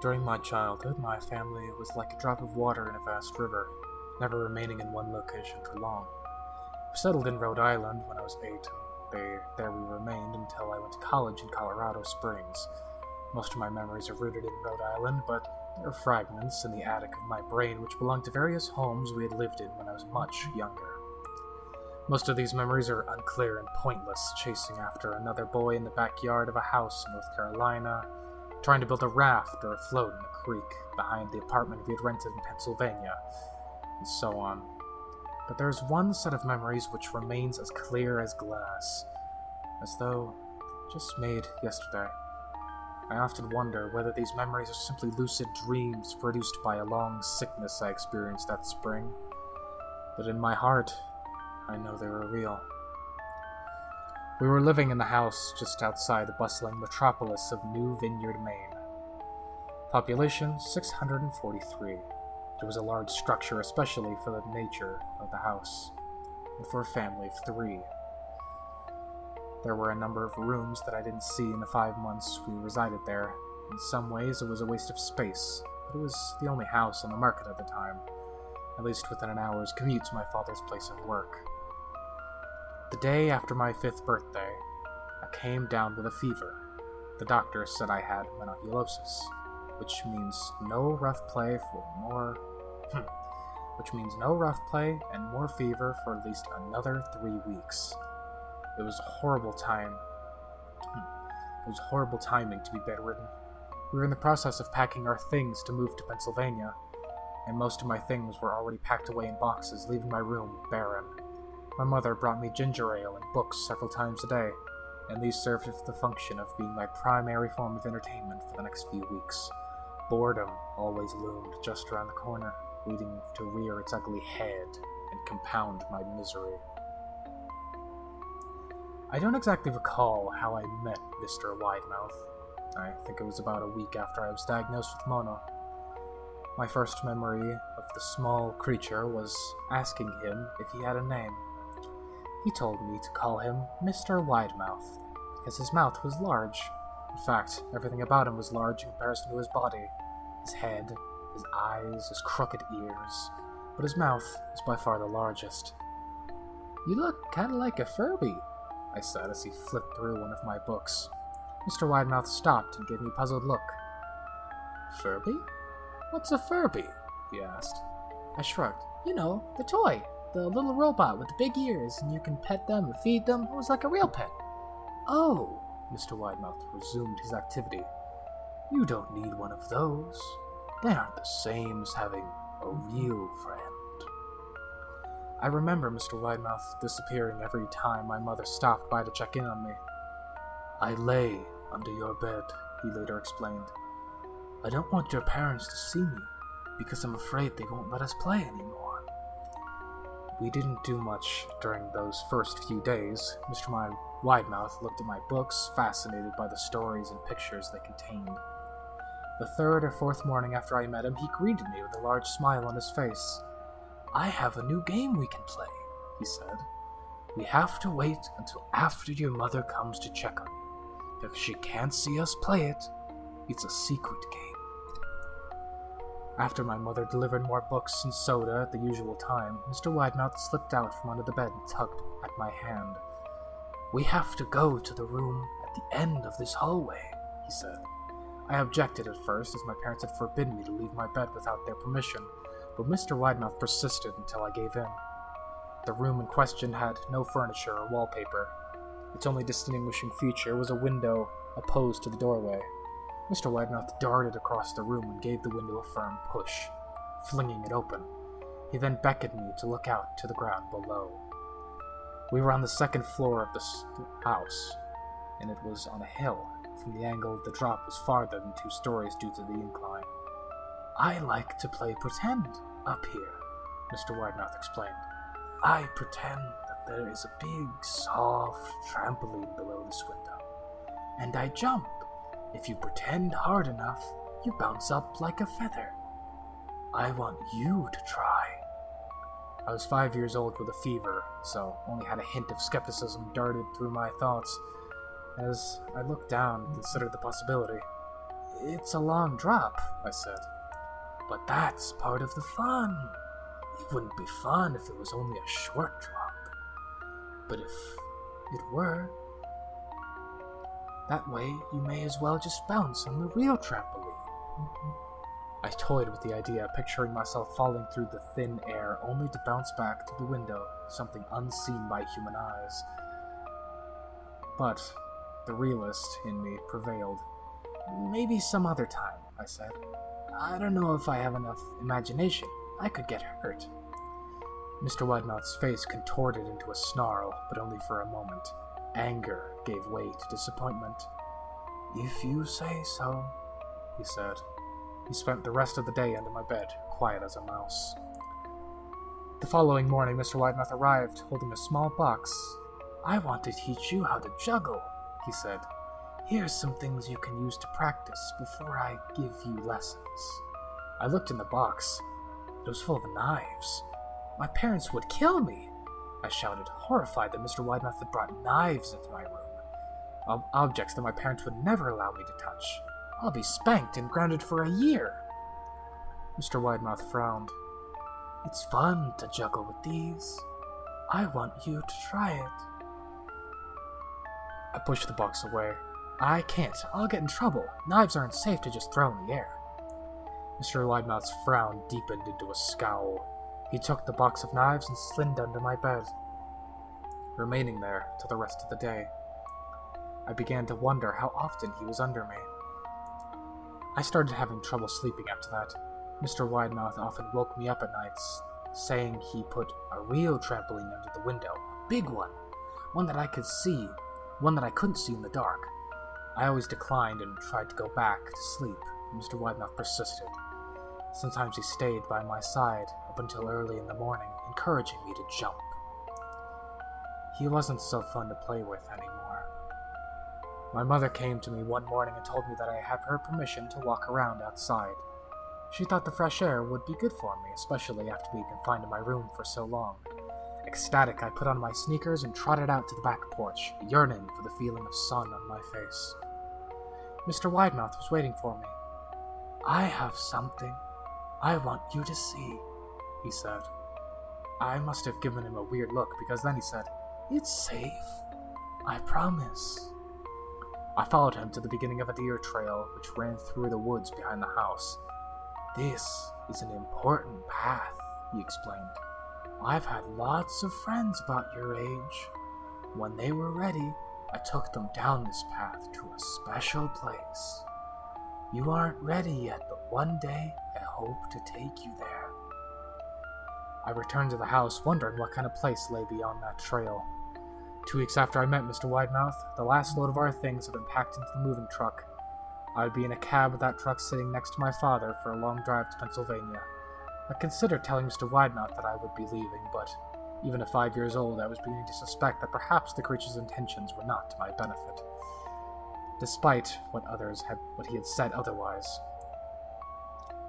During my childhood, my family was like a drop of water in a vast river, never remaining in one location for long. We settled in Rhode Island when I was 8, and there we remained until I went to college in Colorado Springs. Most of my memories are rooted in Rhode Island, but there are fragments in the attic of my brain which belong to various homes we had lived in when I was much younger. Most of these memories are unclear and pointless, chasing after another boy in the backyard of a house in North Carolina, trying to build a raft or a float in a creek behind the apartment we had rented in Pennsylvania, and so on. But there is one set of memories which remains as clear as glass, as though just made yesterday. I often wonder whether these memories are simply lucid dreams produced by a long sickness I experienced that spring, but in my heart, I know they were real. We were living in the house just outside the bustling metropolis of New Vineyard, Maine. Population 643. It was a large structure, especially for the nature of the house, and for a family of 3. There were a number of rooms that I didn't see in the 5 months we resided there. In some ways, it was a waste of space, but it was the only house on the market at the time, at least within an hour's commute to my father's place of work. The day after my 5th birthday, I came down with a fever. The doctor said I had monoculosis, which means no rough play and more fever for at least another 3 weeks. It was horrible timing to be bedridden. We were in the process of packing our things to move to Pennsylvania, and most of my things were already packed away in boxes, leaving my room barren. My mother brought me ginger ale and books several times a day, and these served the function of being my primary form of entertainment for the next few weeks. Boredom always loomed just around the corner, waiting to rear its ugly head and compound my misery. I don't exactly recall how I met Mr. Widemouth. I think it was about a week after I was diagnosed with mono. My first memory of the small creature was asking him if he had a name. He told me to call him Mr. Widemouth, because his mouth was large. In fact, everything about him was large in comparison to his body. His head, his eyes, his crooked ears, but his mouth was by far the largest. "You look kinda like a Furby," I said as he flipped through one of my books. Mr. Widemouth stopped and gave me a puzzled look. "Furby? What's a Furby?" he asked. I shrugged. "You know, the toy. The little robot with the big ears, and you can pet them and feed them. It was like a real pet." "Oh," Mr. Widemouth resumed his activity. "You don't need one of those. They aren't the same as having a real friend." I remember Mr. Widemouth disappearing every time my mother stopped by to check in on me. "I lay under your bed," he later explained. "I don't want your parents to see me, because I'm afraid they won't let us play anymore." We didn't do much during those first few days. Mr. Widemouth looked at my books, fascinated by the stories and pictures they contained. The 3rd or 4th morning after I met him, he greeted me with a large smile on his face. "I have a new game we can play," he said. "We have to wait until after your mother comes to check on you, because she can't see us play it. It's a secret game." After my mother delivered more books and soda at the usual time, Mr. Widemouth slipped out from under the bed and tugged at my hand. "We have to go to the room at the end of this hallway," he said. I objected at first, as my parents had forbidden me to leave my bed without their permission, but Mr. Widemouth persisted until I gave in. The room in question had no furniture or wallpaper. Its only distinguishing feature was a window opposed to the doorway. Mr. Widemouth darted across the room and gave the window a firm push, flinging it open. He then beckoned me to look out to the ground below. We were on the 2nd floor of the house, and it was on a hill. From the angle, the drop was farther than 2 stories due to the incline. "I like to play pretend up here," Mr. Widemouth explained. "I pretend that there is a big, soft trampoline below this window, and I jump. If you pretend hard enough, you bounce up like a feather. I want you to try." I was 5 years old with a fever, so only had a hint of skepticism darted through my thoughts as I looked down and considered the possibility. It's a long drop, I said. But that's part of the fun. It wouldn't be fun if it was only a short drop. But if it were, that way you may as well just bounce on the real trampoline. I toyed with the idea, picturing myself falling through the thin air only to bounce back to the window, something unseen by human eyes. But the realist in me prevailed. Maybe some other time, I said. I don't know if I have enough imagination. I could get hurt. Mr. Widemouth's face contorted into a snarl, but only for a moment. Anger gave way to disappointment. If you say so, he said. He spent the rest of the day under my bed, quiet as a mouse. The following morning, Mr. Widemouth arrived, holding a small box. I want to teach you how to juggle, he said. Here's some things you can use to practice before I give you lessons. I looked in the box. It was full of knives. My parents would kill me, I shouted, horrified that Mr. Widemouth had brought knives into my room. Objects that my parents would never allow me to touch. I'll be spanked and grounded for a year. Mr. Widemouth frowned. It's fun to juggle with these. I want you to try it. I pushed the box away. I can't. I'll get in trouble. Knives aren't safe to just throw in the air. Mr. Widemouth's frown deepened into a scowl. He took the box of knives and slid under my bed, remaining there till the rest of the day. I began to wonder how often he was under me. I started having trouble sleeping after that. Mr. Widemouth often woke me up at nights, saying he put a real trampoline under the window, a big one that I could see, one that I couldn't see in the dark. I always declined and tried to go back to sleep. Mr. Widemouth persisted. Sometimes he stayed by my side up until early in the morning, encouraging me to jump. He wasn't so fun to play with anymore. My mother came to me one morning and told me that I had her permission to walk around outside. She thought the fresh air would be good for me, especially after being confined in my room for so long. Ecstatic, I put on my sneakers and trotted out to the back porch, yearning for the feeling of sun on my face. Mr. Widemouth was waiting for me. I have something I want you to see, he said. I must have given him a weird look, because then he said, It's safe. I promise. I followed him to the beginning of a deer trail which ran through the woods behind the house. This is an important path, he explained. I've had lots of friends about your age. When they were ready, I took them down this path to a special place. You aren't ready yet, but one day I hope to take you there. I returned to the house, wondering what kind of place lay beyond that trail. 2 weeks after I met Mr. Widemouth, the last load of our things had been packed into the moving truck. I would be in a cab with that truck sitting next to my father for a long drive to Pennsylvania. I considered telling Mr. Widemouth that I would be leaving, but even at 5 years old, I was beginning to suspect that perhaps the creature's intentions were not to my benefit, despite what he had said otherwise.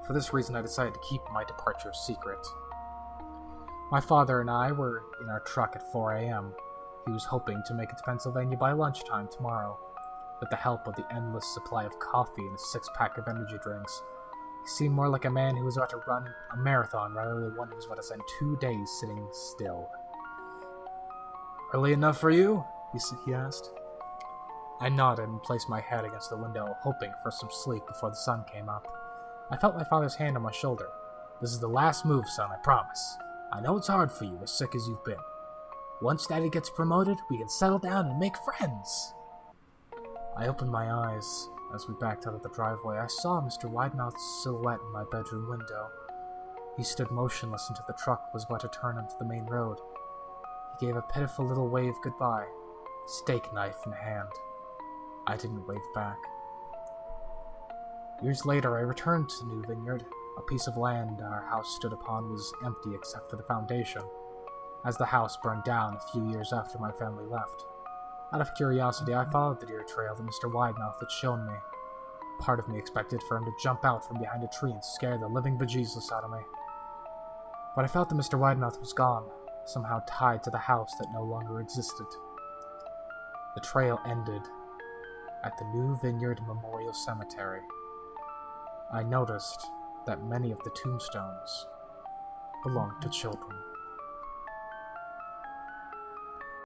For this reason, I decided to keep my departure secret. My father and I were in our truck at 4 a.m. He was hoping to make it to Pennsylvania by lunchtime tomorrow, with the help of the endless supply of coffee and a 6-pack of energy drinks. He seemed more like a man who was about to run a marathon rather than one who was about to spend 2 days sitting still. Early enough for you? He asked. I nodded and placed my head against the window, hoping for some sleep before the sun came up. I felt my father's hand on my shoulder. This is the last move, son, I promise. I know it's hard for you, as sick as you've been. Once Daddy gets promoted, we can settle down and make friends. I opened my eyes. As we backed out of the driveway, I saw Mr. Widemouth's silhouette in my bedroom window. He stood motionless until the truck was about to turn onto the main road. He gave a pitiful little wave goodbye, steak knife in hand. I didn't wave back. Years later, I returned to New Vineyard. A piece of land our house stood upon was empty except for the foundation, as the house burned down a few years after my family left. Out of curiosity, I followed the deer trail that Mr. Widemouth had shown me. Part of me expected for him to jump out from behind a tree and scare the living bejesus out of me. But I felt that Mr. Widemouth was gone, somehow tied to the house that no longer existed. The trail ended at the New Vineyard Memorial Cemetery, I noticed that many of the tombstones belonged to children.